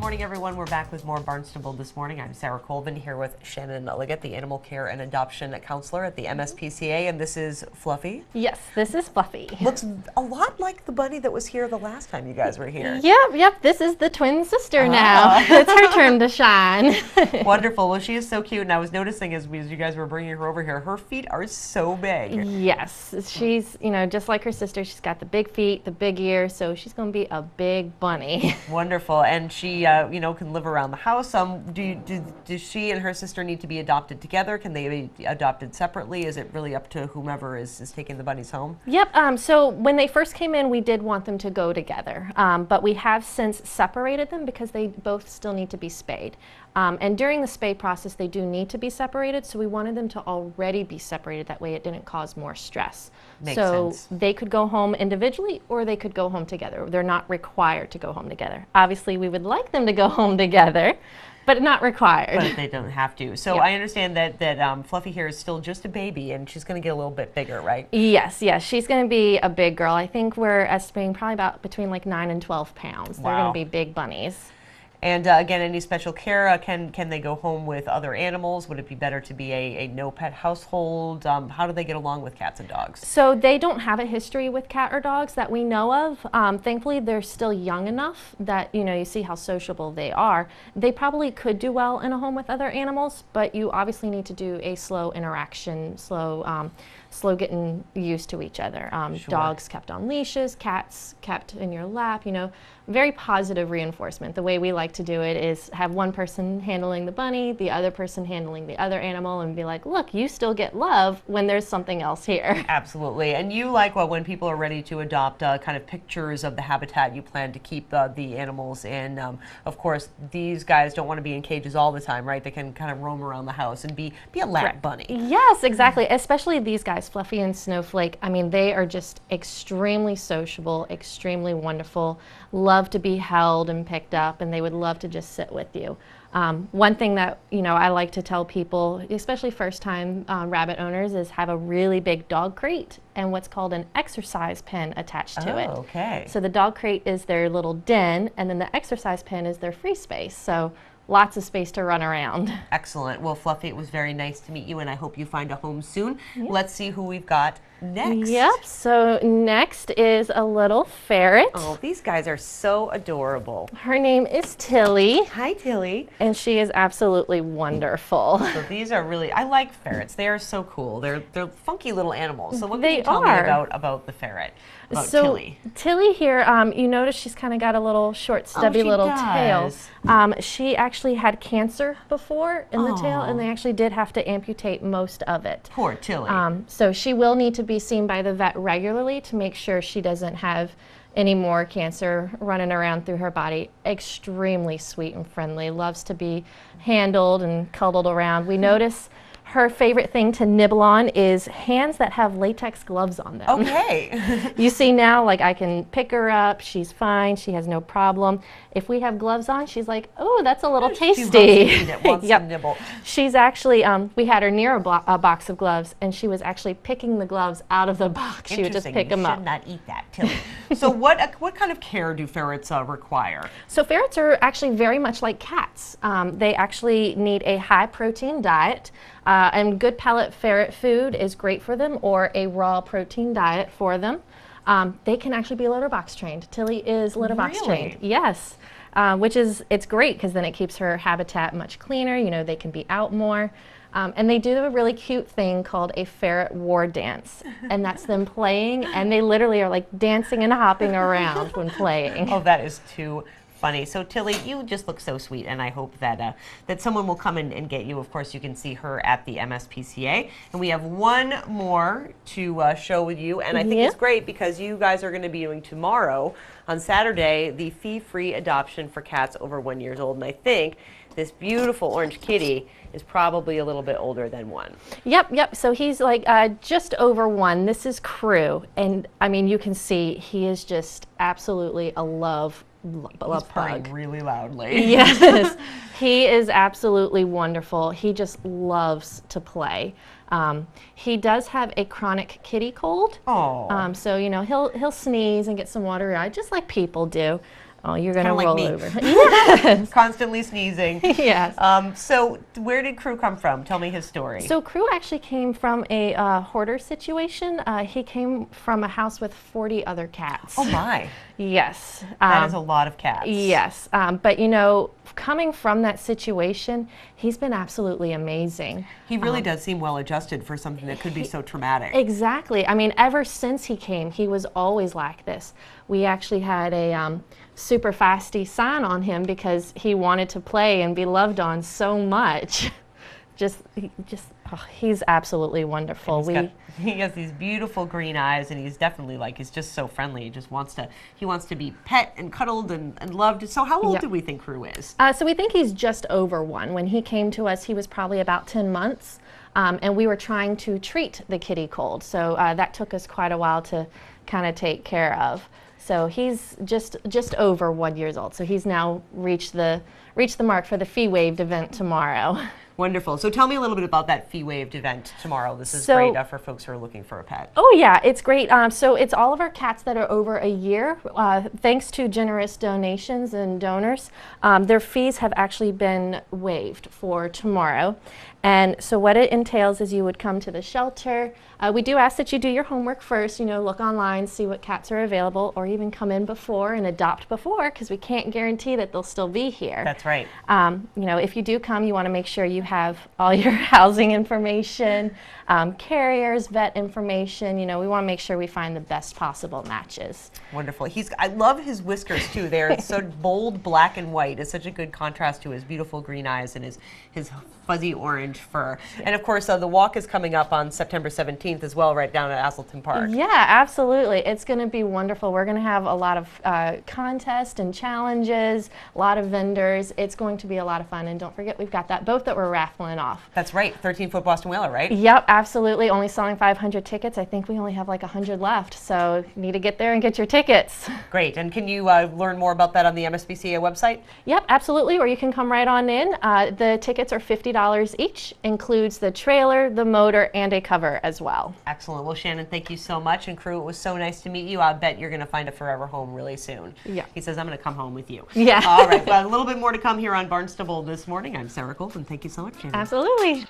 morning, everyone. We're back with more Barnstable this morning. I'm Sarah Colvin here with Shannon Liggett, the Animal Care and Adoption Counselor at the MSPCA, and this is Fluffy. Yes, this is Buffy. Looks a lot like the bunny that was here the last time you guys were here. Yep. This is the twin sister now. It's her turn to shine. Wonderful. Well, she is so cute, and I was noticing as you guys were bringing her over here, her feet are so big. Yes, she's, just like her sister. She's got the big feet, the big ears, so she's going to be a big bunny. Wonderful. And she, can live around the house. Does she and her sister need to be adopted together? Can they be adopted separately? Is it really up to whomever is taking the bunnies home? Yep. So when they first came in, we did want them to go together, but we have since separated them because they both still need to be spayed. And during the spay process, they do need to be separated, so we wanted them to already be separated. That way it didn't cause more stress. Makes sense. They could go home individually or they could go home together. They're not required to go home together. Obviously, we would like them to go home together, but not required. But they don't have to. So Yeah. I understand that Fluffy here is still just a baby, and she's going to get a little bit bigger, right? Yes. She's going to be a big girl. I think we're estimating probably about between like 9 and 12 pounds. They're going to be big bunnies. And again, any special care? Can they go home with other animals? Would it be better to be a no-pet household? How do they get along with cats and dogs? So they don't have a history with cat or dogs that we know of. Thankfully, they're still young enough that, you see how sociable they are. They probably could do well in a home with other animals, but you obviously need to do a slow interaction, slow getting used to each other. Sure. Dogs kept on leashes, cats kept in your lap, very positive reinforcement. The way we like to do it is have one person handling the bunny, the other person handling the other animal, and be like, look, you still get love when there's something else here. Absolutely. And you like when people are ready to adopt kind of pictures of the habitat you plan to keep the animals in. Of course, these guys don't want to be in cages all the time, right? They can kind of roam around the house and be a lap bunny. Yes, exactly. Especially these guys, Fluffy and Snowflake. I mean, they are just extremely sociable, extremely wonderful, love to be held and picked up, and they would love to just sit with you. One thing that I like to tell people, especially first-time rabbit owners, is have a really big dog crate and what's called an exercise pen attached to it. Okay. So the dog crate is their little den, and then the exercise pen is their free space. So lots of space to run around. Excellent. Well, Fluffy, it was very nice to meet you, and I hope you find a home soon. Yep. Let's see who we've got next. Yep. So next is a little ferret. Oh, these guys are so adorable. Her name is Tilly. Hi, Tilly. And she is absolutely wonderful. So these are really, I like ferrets. They are so cool. They're funky little animals. So what can They you tell me are. about the ferret? About So Tilly. Tilly here, you notice she's kind of got a little short, stubby she little does. tail. She actually had cancer before in the tail, Aw. and they actually did have to amputate most of it. Poor Tilly. So she will need to be seen by the vet regularly to make sure she doesn't have any more cancer running around through her body. Extremely sweet and friendly, loves to be handled and cuddled around. We notice her favorite thing to nibble on is hands that have latex gloves on them. Okay. You see now, like, I can pick her up, she's fine, she has no problem. If we have gloves on, she's like, oh, that's a little tasty. She wants to nibble. She's actually, we had her near a box of gloves, and she was actually picking the gloves out of the box. She would just pick them You up. should not eat that, Tilly. So what kind of care do ferrets require? So ferrets are actually very much like cats. They actually need a high protein diet, and good pellet ferret food is great for them, or a raw protein diet for them. They can actually be litter box trained. Tilly is litter box trained. Yes, it's great because then it keeps her habitat much cleaner. They can be out more. And they do a really cute thing called a ferret war dance, and that's them playing, and they literally are like dancing and hopping around when playing. Oh, that is too funny. So Tilly, you just look so sweet, and I hope that that someone will come and get you. Of course, you can see her at the MSPCA, and we have one more to show with you, and I think it's great because you guys are going to be doing tomorrow on Saturday the fee-free adoption for cats over 1 year old, and I think this beautiful orange kitty is probably a little bit older than 1. Yep. So he's like just over 1. This is Crew, and I mean, you can see he is just absolutely a love He's purring bug. really loudly. Yes, he is absolutely wonderful. He just loves to play. He does have a chronic kitty cold. Oh. So he'll sneeze and get some watery eye, just like people do. Oh, you're going to Kinda like roll me. over. Yes. Constantly sneezing. Yes. So where did Crew come from? Tell me his story. So Crew actually came from a hoarder situation. He came from a house with 40 other cats. Oh my. Yes. That is a lot of cats. Yes. But you know, coming from that situation, he's been absolutely amazing. He really does seem well adjusted for something that could be so traumatic. Exactly. I mean, ever since he came, he was always like this. We actually had a super fasty sign on him because he wanted to play and be loved on so much. He's absolutely wonderful. He has these beautiful green eyes, and he's definitely he's just so friendly. He just wants to be pet and cuddled and loved. So how old do we think Crew is? So we think he's just over 1. When he came to us, he was probably about 10 months, and we were trying to treat the kitty cold. So that took us quite a while to kind of take care of. So he's just over 1 year old. So he's now reached the mark for the fee-waived event tomorrow. Wonderful. So tell me a little bit about that fee-waived event tomorrow. This is So- great for folks who are looking for a pet. Oh yeah, it's great. So it's all of our cats that are over a year. Thanks to generous donations and donors, their fees have actually been waived for tomorrow. And so what it entails is you would come to the shelter. We do ask that you do your homework first, look online, see what cats are available, or even come in before and adopt before, because we can't guarantee that they'll still be here. That's right. If you do come, you want to make sure you have all your housing information, carriers, vet information. We want to make sure we find the best possible matches. Wonderful. I love his whiskers too. They're so bold black and white. It's such a good contrast to his beautiful green eyes and his fuzzy orange fur. And of course, the walk is coming up on September 17th as well, right down at Asselton Park. Yeah, absolutely. It's going to be wonderful. We're going to have a lot of contests and challenges, a lot of vendors. It's going to be a lot of fun. And don't forget, we've got that boat that we're raffling off. That's right, 13-foot Boston Whaler, right? Yep, absolutely. Only selling 500 tickets. I think we only have 100 left. So you need to get there and get your tickets. Great. And can you learn more about that on the MSPCA website? Yep, absolutely. Or you can come right on in. The tickets are $50 each. Includes the trailer, the motor, and a cover as well. Excellent. Well, Shannon, thank you so much. And Crew, it was so nice to meet you. I bet you're going to find a forever home really soon. Yeah. He says, I'm going to come home with you. Yeah. All right. Well, a little bit more to come here on Barnstable this morning. I'm Sarah Gold, and thank you so much, Shannon. Absolutely.